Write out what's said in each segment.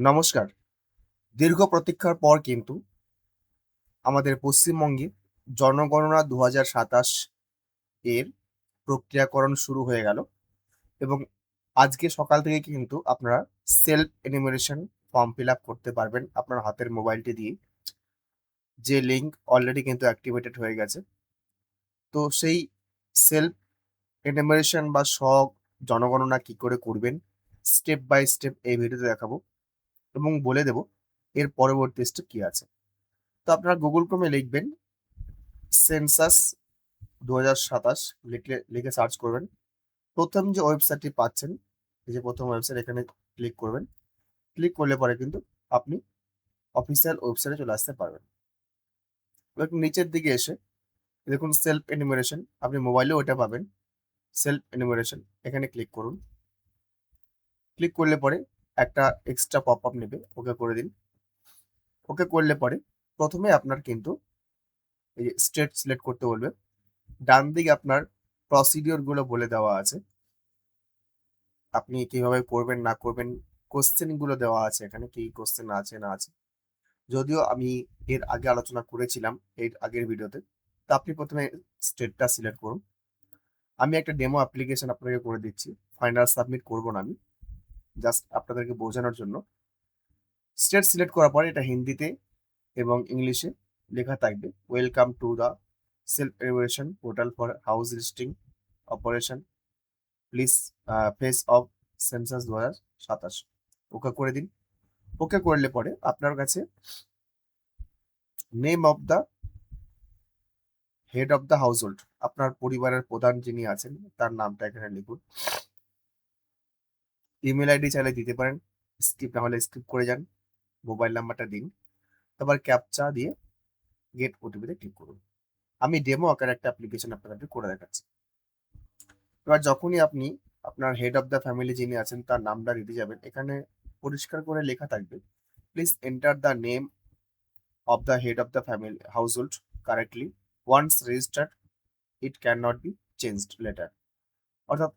নমস্কার। দীর্ঘ প্রতীক্ষার পর কিন্তু আমাদের পশ্চিমবঙ্গে জনগণনা ২০২৭ এর প্রক্রিয়াকরণ শুরু হয়ে গেল এবং আজকে সকাল থেকে কিন্তু আপনারা self enumeration form fill up করতে পারবেন আপনার হাতের মোবাইলটি দিয়েই। যে লিঙ্ক অলরেডি কিন্তু অ্যাক্টিভেটেড হয়ে গেছে। তো সেই সেলফ এনুমেরেশন বা জনগণনা কি করে করবেন স্টেপ বাই স্টেপ এই ভিডিওতে দেখাবো এবং বলে দেব এর পরবর্তী স্টেপ কি আছে। তো আপনারা Google Chrome এ লিখবেন সেন্সাস ২০২৭ লিখে সার্চ করবেন। প্রথম যে ওয়েবসাইটটি পাচ্ছেন, এই যে প্রথম ওয়েবসাইট এখানে ক্লিক করবেন। ক্লিক করলে পরে কিন্তু আপনি অফিসিয়াল ওয়েবসাইটে চলে আসতে পারবেন। এবার একটু নিচের দিকে এসে দেখুন সেলফ এনুমেরেশন, আপনি মোবাইলেও ওটা পাবেন। সেলফ এনুমেরেশন এখানে ক্লিক করুন। ক্লিক করলে পরে একটা এক্সট্রা পপআপ নেবে, ওকে করে দিন। ওকে করলে পরে প্রথমে আপনার কিন্তু এই যে স্টেট সিলেক্ট করতে বলবে। ডান দিকে আপনার প্রসিডিওর গুলো বলে দেওয়া আছে। আপনি কিভাবে করবেন না করবেন, কোশ্চেন গুলো দেওয়া আছে এখানে, কি কোশ্চেন আছে না আছে। যদিও আমি এর আগে আলোচনা করেছিলাম এর আগের ভিডিওতে। তো আপনি প্রথমে স্টেটটা সিলেক্ট করুন। আমি একটা ডেমো অ্যাপ্লিকেশন আপনাকে করে দিচ্ছি, ফাইনাল সাবমিট করব না আমি, জাস্ট আপনাদেরকে বোঝানোর জন্য। স্টেট সিলেক্ট করার পরে এটা হিন্দিতে এবং ইংলিশে লেখা থাকবে, welcome to the self enumeration portal for house listing operation please face of census ২০২৭। ওকে করে দিন। ওকে করলে পরে আপনার কাছে name of the head of the household, আপনার পরিবারের প্রধান যিনি আছেন তার নামটা এখানে লিখুন। ইমেল আইডি চাইলে দিতে পারেন, স্কিপ না হলে স্কিপ করে যান। মোবাইল নাম্বারটা দিন, তারপর ক্যাপচা দিয়ে গেট ওটিপিতে ক্লিক করুন। আমি ডেমো আকারে একটা অ্যাপ্লিকেশন আপনাদেরকে করে দেখাচ্ছি। এবার যখনই আপনি আপনার হেড অফ দ্য ফ্যামিলি যিনি আছেন তার নামটা দিতে যাবেন, এখানে পরিষ্কার করে লেখা থাকবে, please enter the name of the head of the family household correctly, once registered it can not be changed later. অর্থাৎ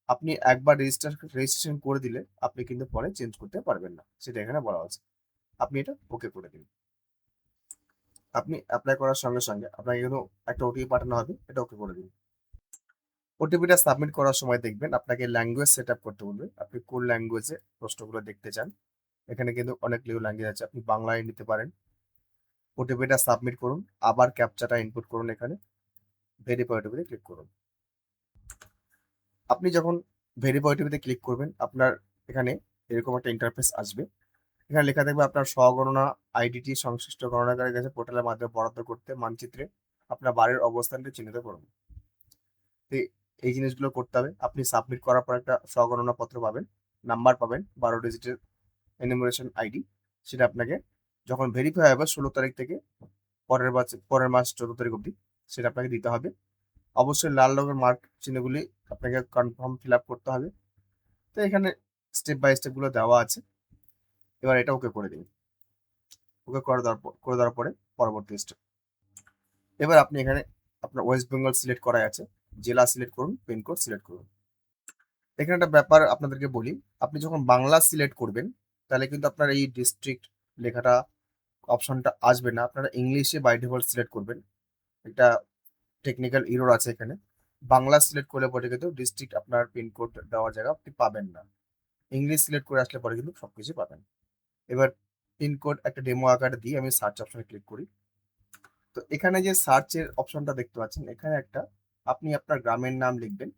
আপনি একবার রেজিস্ট্রেশন করে দিলে আপনি কিন্তু পরে চেঞ্জ করতে পারবেন না, সেটা এখানে বলা আছে। আপনি এটা ওকে করে দিন। আপনি অ্যাপ্লাই করার সঙ্গে সঙ্গে আপনাকে কিন্তু একটা ওটিপি পাঠানো হবে, এটা ওকে করে দিন। ওটিপিটা সাবমিট করার সময় দেখবেন আপনাকে ল্যাঙ্গুয়েজ সেট আপ করতে বলবে, আপনি কোন ল্যাঙ্গুয়েজে প্রশ্নগুলো দেখতে চান। এখানে কিন্তু অনেকগুলো ল্যাঙ্গুয়েজ আছে, আপনি বাংলায় নিতে পারেন। ওটিপিটা সাবমিট করুন, আবার ক্যাপচাটা ইনপুট করুন, এখানে ভেরিফাই ওটিপিতে ক্লিক করুন। আপনি যখন ভেরিফাই ওটিপিতে ক্লিক করবেন আপনার এখানে এরকম একটা ইন্টারফেস আসবে। এখানে লেখা থাকবে আপনার স্বগণনা আইডিটি সংশ্লিষ্ট গণনাকারীর কাছে পোর্টালের মাধ্যমে বরাদ্দ করতে মানচিত্রে আপনার বাড়ির অবস্থানটি চিহ্নিত করুন। তো এই জিনিসগুলো করতে হবে। আপনি সাবমিট করার পর একটা স্বগণনা পত্র পাবেন, নাম্বার পাবেন ১২ ডিজিটের এনুমারেশন আইডি। সেটা আপনাকে যখন ভেরিফাই হবে ১৬ তারিখ থেকে পরের মাস ১৪ তারিখ অবধি সেটা আপনাকে দিতে হবে। অবশ্যই লাল রঙের মার্ক চিহ্নগুলি আপনাকে কনফার্ম ফিল আপ করতে হবে। তো এখানে স্টেপ বাই স্টেপ গুলো দেওয়া আছে। এবার এটা ওকে করে দিন। ওকে করে দেওয়ার পরে পরবর্তী স্টেপ। এবার আপনি এখানে আপনার ওয়েস্ট বেঙ্গল সিলেক্ট করা আছে, জেলা সিলেক্ট করুন, পিনকোড সিলেক্ট করুন। এখানে একটা ব্যাপার আপনাদেরকে বলি, আপনি যখন বাংলা সিলেক্ট করবেন তাহলে কিন্তু আপনার এই ডিস্ট্রিক্ট লেখাটা অপশনটা আসবে না, আপনারা ইংলিশে বাই ডিফল্ট সিলেক্ট করবেন। একটা টেকনিক্যাল ইরর আছে এখানে। বাংলা সিলেক্ট করলে পরে কিন্তু ডিস্ট্রিক্ট আপনার পিনকোড দেওয়ার জায়গা আপনি পাবেন না। ইংলিশ সিলেক্ট করে আসলে পরে কিন্তু সবকিছু পাবেন। এবার পিনকোড একটা ডেমো আকারে দিয়ে আমি সার্চ অপশনে ক্লিক করি। তো এখানে যে সার্চের অপশনটা দেখতে পাচ্ছেন, এখানে একটা আপনি আপনার গ্রামের নাম লিখবেন।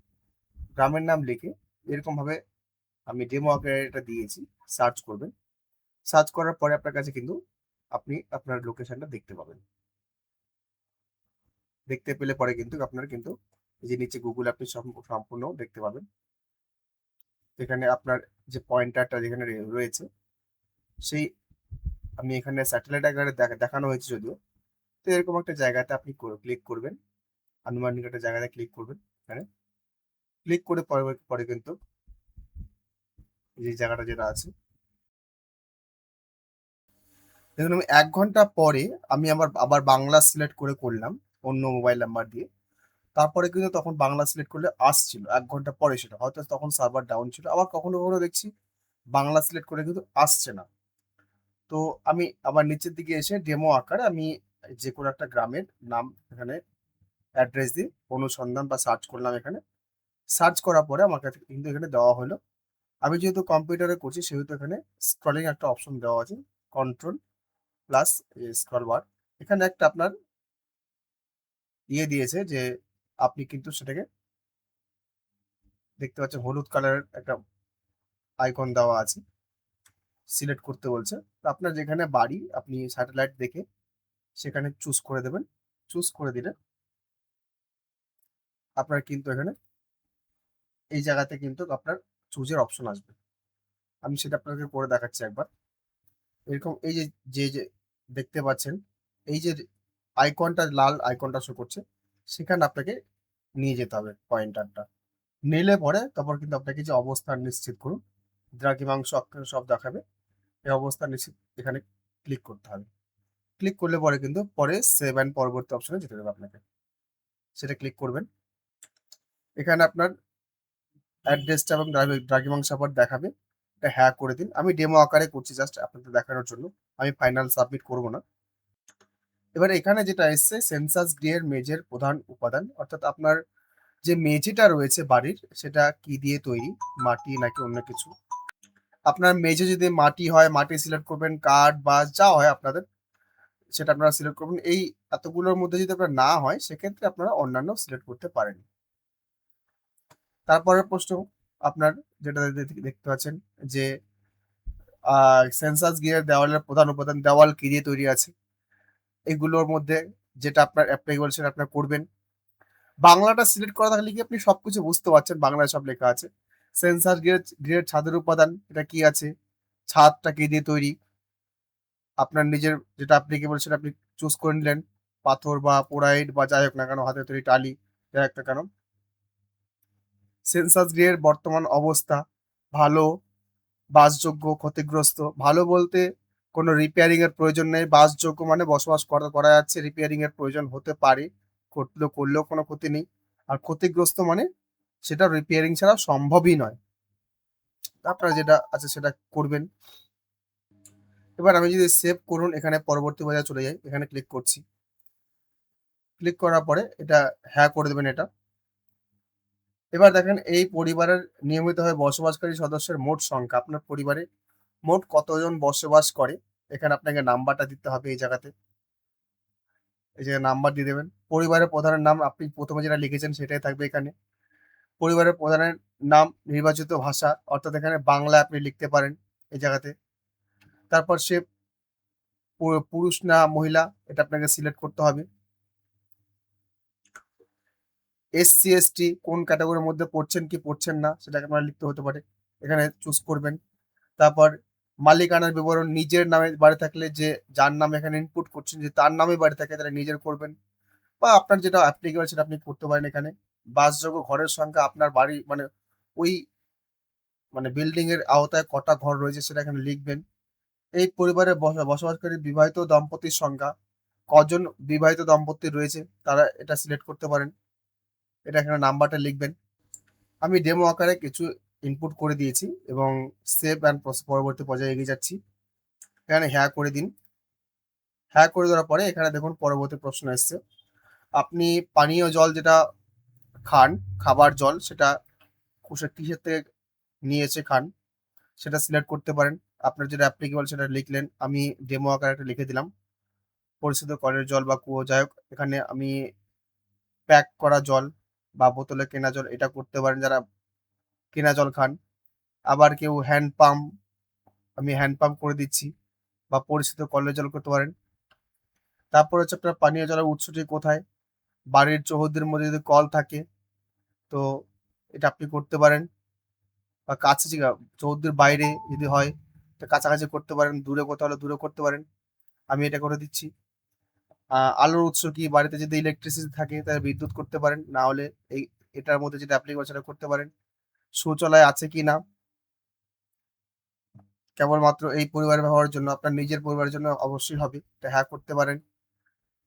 গ্রামের নাম লিখে এরকম ভাবে আমি ডেমো আকারে এটা দিয়েছি, সার্চ করবেন। সার্চ করার পরে আপনার কাছে কিন্তু আপনি আপনার লোকেশনটা দেখতে পাবেন। দেখতে পেলে পরে কিন্তু আপনার কিন্তু এই যে নিচে গুগল আপনি সম্পূর্ণ দেখতে পাবেন। এখানে আপনার যে পয়েন্টারটা যেখানে রয়েছে সেই, আমি এখানে স্যাটেলাইট আকারে দেখানো হয়েছে যদিও। তো এরকম একটা জায়গাতে আপনি ক্লিক করবেন, আনুমানিক একটা জায়গাতে ক্লিক করবেন। এখানে ক্লিক করে পরে পরে কিন্তু যে জায়গাটা যেটা আছে, দেখুন আমি ১ ঘন্টা পরে আমি আবার বাংলা সিলেক্ট করে করলাম অন্য মোবাইল নাম্বার দিয়ে। তারপরে কিন্তু তখন বাংলা সিলেক্ট করলে আসছিল ১ ঘন্টা পরে, সেটা হয়তো তখন সার্ভার ডাউন ছিল। আবার কখনো কখনো দেখছি বাংলা সিলেক্ট করে কিন্তু আসছে না। তো আমি আবার নিচের দিকে এসে ডেমো আকারে আমি যে কোনো একটা গ্রামের নাম এখানে অ্যাড্রেস দিয়ে অনুসন্ধান বা সার্চ করলাম এখানে। সার্চ করার পরে আমার কাছে কিন্তু এখানে দেওয়া হলো। আমি যেহেতু কম্পিউটারে করছি সেহেতু এখানে স্ক্রলিং একটা অপশন দেওয়া আছে। Control plus scroll bar. এখানে একটা আপনার দিয়েছে যে আপনি কিন্তু সেটাকে দেখতে পাচ্ছেন হলুদ কালারের একটা আইকন দেওয়া আছে। সিলেক্ট করতে বলছে। তো আপনার যেখানে বাড়ি আপনি স্যাটেলাইট দেখে সেখানে চুজ করে দেবেন। চুজ করে দিলে আপনার কিন্তু এখানে এই জায়গাতে কিন্তু আপনার চুজের অপশন আসবে। আমি সেটা আপনাকে করে দেখাচ্ছি একবার। এরকম এই যে দেখতে পাচ্ছেন, এই যে আইকনটা লাল আইকনটা শো করছে, সেখানে আপনাকে নিয়ে যেতে হবে পয়েন্টারটা। নিলে পরে তারপর কিন্তু আপনাকে যে অবস্থান নিশ্চিত করুন, দ্রাঘিমাংশ অক্ষাংশ সব দেখাবে। এই অবস্থান নিশ্চিত এখানে ক্লিক করতে হবে। ক্লিক করলে পরে কিন্তু পরে সেভ অ্যান্ড পরবর্তী অপশনে যেতে দেবে আপনাকে। সেটা ক্লিক করবেন। এখানে আপনার অ্যাড্রেসটা এবং দ্রাঘিমাংশ আবার দেখাবে। এটা হ্যাঁ করে দিন। আমি ডেমো আকারে করছি জাস্ট আপনাদের দেখানোর জন্য। আমি ফাইনাল সাবমিট করব না। এবার এখানে যেটা এসছে সেন্সাস ডি-এর মেঝের প্রধান উপাদান, অর্থাৎ আপনার যে মেঝেটা রয়েছে বাড়ির সেটা কি দিয়ে তৈরি? মাটি নাকি অন্য কিছু? আপনার মেঝে যদি মাটি হয়, মাটি সিলেক্ট করবেন, কাঠ, বাঁশ যা হয় আপনাদের সেটা আপনারা সিলেক্ট করবেন। এই এতগুলোর মধ্যে যদি আপনার না হয় সেক্ষেত্রে আপনারা অন্যান্য সিলেক্ট করতে পারেন। তারপরের প্রশ্ন আপনার যেটা দেখতে পাচ্ছেন যে সেন্সাস গিয়ার দেওয়ালের প্রধান উপাদান, দেওয়াল কি দিয়ে তৈরি আছে? এগুলোর মধ্যে যেটা আপনার অ্যাপ্লিকেবল সেটা আপনারা করবেন। বাংলাটা সিলেক্ট করা থাকলে কি আপনি সবকিছু বুঝতে পারছেন, বাংলায় সব লেখা আছে। সেন্সাস গিয়ারের ছাদের উপাদান এটা কি আছে? ছাদটা কি দিয়ে তৈরি? আপনার নিজের যেটা অ্যাপ্লিকেবল সেটা আপনি চুজ করে নিলেন। পাথর বা পোড়াইট বা যাই হোক না কেন, হাতে তৈরি টালি যাই হোক না কেন। সেন্সাস গৃহের বর্তমান অবস্থা ভালো, বাসযোগ্য, ক্ষতিগ্রস্ত। ভালো বলতে কোনো রিপেয়ারিং এর প্রয়োজন নেই। বাসযোগ্য মানে বসবাস করা যাচ্ছে, রিপেয়ারিং এর প্রয়োজন হতে পারে, করলেও কোনো ক্ষতি নেই। আর ক্ষতিগ্রস্ত মানে সেটা রিপেয়ারিং ছাড়া সম্ভবই নয়। আপনারা যেটা আছে সেটা করবেন। এবার আমি যদি সেভ করুন এখানে পরবর্তী পর্যায়ে চলে যাই, এখানে ক্লিক করছি। ক্লিক করার পরে এটা হ্যাঁ করে দেবেন এটা। এবার দেখেন এই পরিবারের নিয়মিতভাবে বসবাসকারী সদস্যের মোট সংখ্যা, আপনার পরিবারে মোট কতজন বসবাস করে? এখানে আপনাকে নাম্বারটা দিতে হবে এই জায়গাতে। এই জায়গায় নাম্বার দিয়ে দেবেন। পরিবারের প্রধানের নাম আপনি ১ম এ যেটা লিখেছেন সেটাই থাকবে এখানে। পরিবারের প্রধানের নাম, নির্বাচিত ভাষা অর্থাৎ এখানে বাংলা আপনি লিখতে পারেন এই জায়গাতে। তারপর সে পুরুষ না মহিলা এটা আপনাকে সিলেক্ট করতে হবে। এসসি, এসটি কোন ক্যাটেগরির মধ্যে পড়ছেন কি পড়ছেন না সেটাকে আপনার লিখতে হতে পারে। এখানে চুজ করবেন। তারপর মালিকানার বিবরণ নিজের নামে বাড়ি থাকলে যে যার নামে এখানে ইনপুট করছেন যদি তার নামে বাড়ি থাকে তাহলে নিজের করবেন। বা আপনার যেটা অ্যাপ্লিকেবল সেটা আপনি করতে পারেন এখানে। বাসযোগ্য ঘরের সংখ্যা আপনার বাড়ি মানে ওই মানে বিল্ডিং এর আওতায় কটা ঘর রয়েছে সেটা এখানে লিখবেন। এই পরিবারে বসবাসকারী বিবাহিত দম্পতির সংখ্যা, কজন বিবাহিত দম্পতি রয়েছে তারা এটা সিলেক্ট করতে পারেন। এটা এখানে নাম্বারটা লিখবেন। আমি ডেমো আকারে কিছু ইনপুট করে দিয়েছি এবং সেভ অ্যান্ড পরবর্তী পর্যায়ে এগিয়ে যাচ্ছি। এখানে হ্যাঁ করে দিন। হ্যাঁ করে দেওয়ার পরে এখানে দেখুন পরবর্তী প্রশ্ন এসছে। আপনি পানীয় জল যেটা খান, খাবার জল সেটা কিসের থেকে নিয়েছে খান সেটা সিলেক্ট করতে পারেন। আপনার যেটা অ্যাপ্লিকেবল সেটা লিখলেন। আমি ডেমো আকারে একটা লিখে দিলাম। পরিশোধিত কলের জল বা কুয়ো যাই হোক, এখানে আমি প্যাক করা জল বা বোতলে কেনা জল এটা করতে পারেন যারা কেনা জল খান। আবার কেউ হ্যান্ড পাম্প, আমি হ্যান্ড পাম্প করে দিচ্ছি বা পরিশোধিত কলের জল করতে পারেন। তারপর হচ্ছে আপনার পানীয় জলের উৎসটি কোথায়? বাড়ির চৌহদ্দির মধ্যে যদি কল থাকে তো এটা আপনি করতে পারেন। বা কাছে চৌহদ্দির বাইরে যদি হয় তো কাছাকাছি করতে পারেন, দূরে কোথাও হলে দূরে করতে পারেন। আমি এটা করে দিচ্ছি। আলোর উৎস কি? বাড়িতে যদি ইলেকট্রিসিটি থাকে তাহলে বিদ্যুৎ করতে পারেন, না হলে এই এটার মধ্যে যেটা অ্যাপ্লিকেবল সেটা করতে পারেন। শৌচালয় আছে কিনা কেবলমাত্র এই পরিবারের ব্যবহারের জন্য, আপনার নিজের পরিবারের জন্য অবশ্যই হবে, এটা হ্যাঁ করতে পারেন।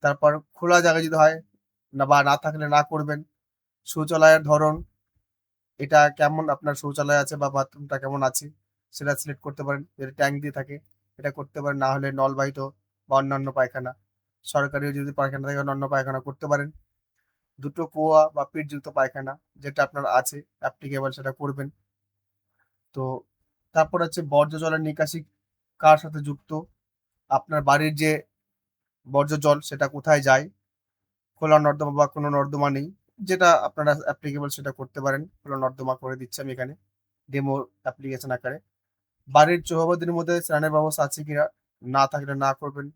তারপর খোলা জায়গা যদি হয় না বা না থাকলে না করবেন। শৌচালয়ের ধরন, এটা কেমন আপনার শৌচালয় আছে বা বাথরুমটা কেমন আছে সেটা সিলেক্ট করতে পারেন। যদি ট্যাঙ্ক দিয়ে থাকে এটা করতে পারেন। না হলে নলবাহিত বা অন্যান্য পায়খানা, সরকারি যদি পায়খানা থাকে অন্যান্য পায়খানা করতে পারেন। দুটো কুয়া বা পিটযুক্ত পায়খানা যেটা আপনার আছে অ্যাপ্লিকেবল সেটা করবেন। তো তারপর হচ্ছে বর্জ্য জলের নিকাশি কার সাথে যুক্ত, আপনার বাড়ির যে বর্জ্য জল সেটা কোথায় যায়, খোলা নর্দমা বা কোনো নর্দমা নেই, যেটা আপনারা অ্যাপ্লিকেবল সেটা করতে পারেন। খোলা নর্দমা করে দিচ্ছি আমি এখানে ডেমো অ্যাপ্লিকেশন আকারে। বাড়ির চৌহদ্দির মধ্যে স্নানের ব্যবস্থা আছে কিনা, না থাকলে না করবেন,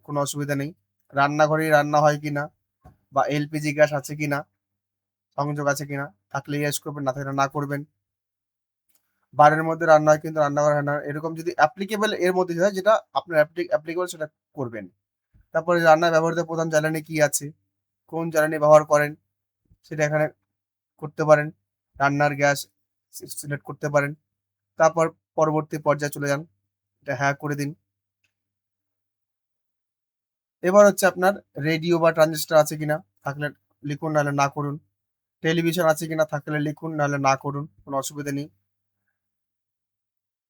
কোনো অসুবিধা নেই। রান্নাঘরেই রান্না হয় কিনা বা এলপিজি গ্যাস আছে কিনা, সংযোগ আছে কিনা, থাকলে ইয়েস করবেন, না থাকলে না করবেন। বাড়ির মধ্যে রান্না হয় কিন্তু রান্নাঘরে হয় না, এরকম যদি অ্যাপ্লিকেবল এর মধ্যে হয় যেটা আপনার অ্যাপ্লিকেবল সেটা করবেন। তারপরে রান্নায় ব্যবহৃত প্রধান জ্বালানি কি আছে, কোন জ্বালানি ব্যবহার করেন সেটা এখানে করতে পারেন। রান্নার গ্যাস সিলেক্ট করতে পারেন। তারপর পরবর্তী পর্যায়ে চলে যান, এটা হ্যাঁ করে দিন। এবার হচ্ছে আপনার রেডিও বা ট্রানজিস্টর আছে কিনা, থাকলে লিখুন, নাহলে না করুন। টেলিভিশন আছে কিনা, থাকলে লিখুন, নাহলে না করুন, কোনো অসুবিধা নেই।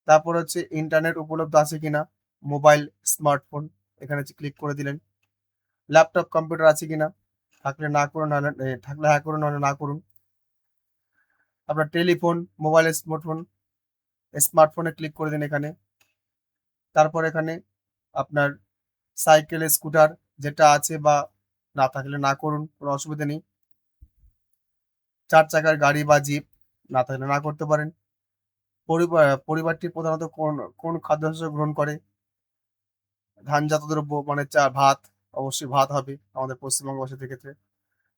তারপর হচ্ছে ইন্টারনেট উপলব্ধ আছে কিনা, মোবাইল, স্মার্টফোন, এখানে ক্লিক করে দিলেন। ল্যাপটপ কম্পিউটার আছে কিনা, থাকলে না করুন, নাহলে থাকলে হ্যাঁ করুন, নাহলে না করুন। আপনার টেলিফোন, মোবাইল, স্মার্টফোনে ক্লিক করে দিন এখানে। তারপর এখানে আপনার সাইকেল, স্কুটার যেটা আছে বা না থাকলে না করুন, কোনো অসুবিধা নেই। 4 চাকার গাড়ি বা জিপ, না থাকলে না করতে পারেন। পরিবারটি প্রধানত কোন খাদ্যশস্য গ্রহণ করে, ধানজাত দ্রব্য মানে ভাত, অবশ্যই ভাত হবে আমাদের পশ্চিমবঙ্গবাসীদের ক্ষেত্রে।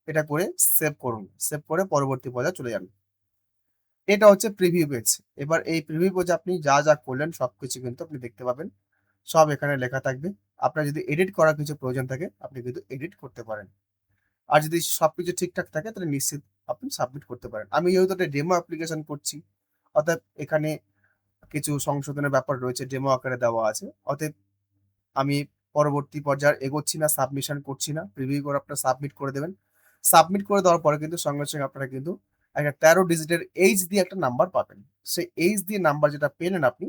এটা করে সেভ করুন, সেভ করে পরবর্তী পর্যায়ে চলে যান। এটা হচ্ছে প্রিভিউ পেজ। এবার এই প্রিভিউ পেজে আপনি যা যা করলেন সবকিছু কিন্তু আপনি দেখতে পাবেন, সব এখানে লেখা থাকবে। আপনার যদি এডিট করার কিছু প্রয়োজন থাকে আপনি কিন্তু এডিট করতে পারেন। আর যদি সবকিছু ঠিকঠাক থাকে তাহলে নিশ্চিত আপনি সাবমিট করতে পারেন। আমি যেহেতু একটা ডেমো অ্যাপ্লিকেশন করছি, অতএব এখানে কিছু সংশোধনের ব্যাপার রয়েছে, ডেমো আকারে দেওয়া আছে। অতএব আমি পরবর্তী পর্যায়ে এগোচ্ছি না, সাবমিশন করছি না, প্রিভিউ করে আপনারা সাবমিট করে দেবেন। সাবমিট করে দেওয়ার পরে কিন্তু সঙ্গে সঙ্গে আপনারা কিন্তু একটা 13 ডিজিটের এইচ দিয়ে একটা নাম্বার পাবেন। সেই এইচ দিয়ে নাম্বার যেটা পেলেন আপনি,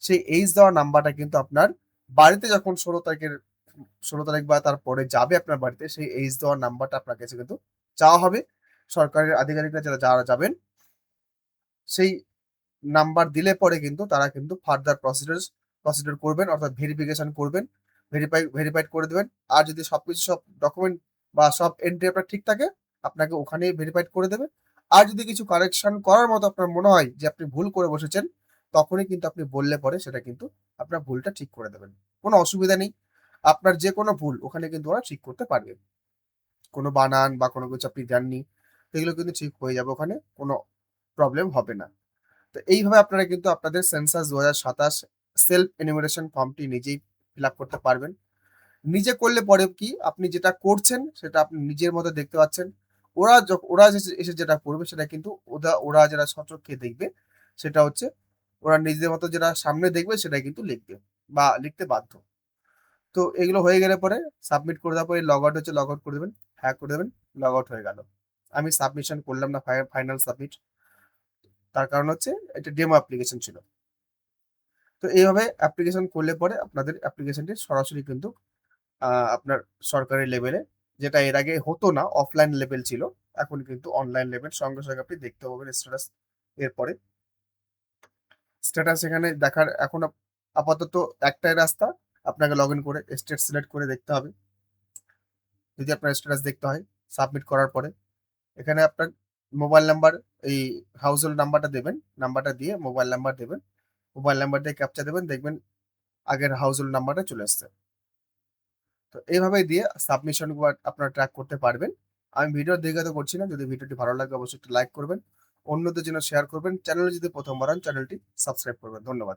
সেই এইচ দেওয়া নাম্বারটা কিন্তু আপনার বাড়িতে যখন 16 তারিখ বা তারপরে যাবে আপনার বাড়িতে, সেই এইচ দেওয়ার নাম্বারটা আপনার কাছে কিন্তু চাওয়া হবে। সরকারের আধিকারিকরা যারা যাবেন, সেই নাম্বার দিলে পরে কিন্তু তারা কিন্তু ফার্দার প্রসিডিউর করবেন, অর্থাৎ ভেরিফিকেশন করবেন, ভেরিফাইড করে দেবেন। আর যদি সবকিছু সব ডকুমেন্ট বা সব এন্ট্রি আপনার ঠিক থাকে, আপনাকে ওখানেই ভেরিফাইড করে দেবে। আর যদি কিছু কারেকশন করার মতো আপনার মনে হয় যে আপনি ভুল করে বসেছেন, তখনই কিন্তু আপনি বললে পরে সেটা কিন্তু আপনার ভুলটা ঠিক করে দেবেন। কোনো অসুবিধা নেই। আপনার যে কোনো ভুল ওখানে কিন্তু ওরা ঠিক করতে পারবে। কোনো বানান বা কোনো কিছু আপনি জাননি, এগুলো কিন্তু ঠিক হয়ে যাবে ওখানে, কোনো প্রবলেম হবে না। তো এইভাবে আপনারা কিন্তু আপনাদের সেন্সাস 2027 সেলফ এনুমারেশন ফর্মটি নিজেই ফিল আপ করতে পারবেন। নিজে করলে পরে কি আপনি যেটা করছেন সেটা আপনি নিজের মতো দেখতে পাচ্ছেন। ওরা এসে যেটা করবে সেটা কিন্তু ওরা যেটা সচক্ষে দেখবে সেটা হচ্ছে ওরা নিজেদের মতো যেটা সামনে দেখবে সেটাই কিন্তু লিখবে বা লিখতে বাধ্য। তো এগুলো হয়ে গেলে পরে সাবমিট করে দেওয়ার পরে লগ আউট হচ্ছে, লগ আউট করে দেবেন, হ্যাঁ করে দেবেন, লগ আউট হয়ে গেল। আমি সাবমিশন করলাম না, ফাইনাল সাবমিট, তার কারণ হচ্ছে এটা ডেমো অ্যাপ্লিকেশন ছিল। তো এইভাবে অ্যাপ্লিকেশন করলে পরে আপনাদের অ্যাপ্লিকেশনটি সরাসরি কিন্তু আপনার সরকারি লেভেলে, যেটা এর আগে হতো না, অফলাইন লেভেল ছিল, এখন কিন্তু অনলাইন লেভেল, সঙ্গে সঙ্গে আপনি দেখতে পাবেন স্ট্যাটাস। এরপরে স্ট্যাটাস এখানে দেখার এখন আপাতত একটাই রাস্তা, আপনাকে লগ ইন করে স্টেট সিলেক্ট করে দেখতে হবে যদি আপনার স্ট্যাটাস দেখতে হয়। সাবমিট করার পরে এখানে আপনার মোবাইল নাম্বার, এই হাউস হোল্ড নাম্বারটা দেবেন, নাম্বারটা দিয়ে মোবাইল নাম্বার দেবেন, মোবাইল নাম্বার দিয়ে ক্যাপচা দেবেন, দেখবেন আগের হাউস হোল্ড নাম্বারটা চলে আসছে। তো এইভাবে দিয়ে সাবমিশন আপনারা ট্র্যাক করতে পারবেন। আমি ভিডিও দীর্ঘায়িত করছি না, যদি ভিডিওটি ভালো লাগে অবশ্যই একটু লাইক করবেন, অন্যদের জন্য শেয়ার করবেন, চ্যানেলে যদি প্রথমবার হন চ্যানেলটি সাবস্ক্রাইব করবেন। ধন্যবাদ।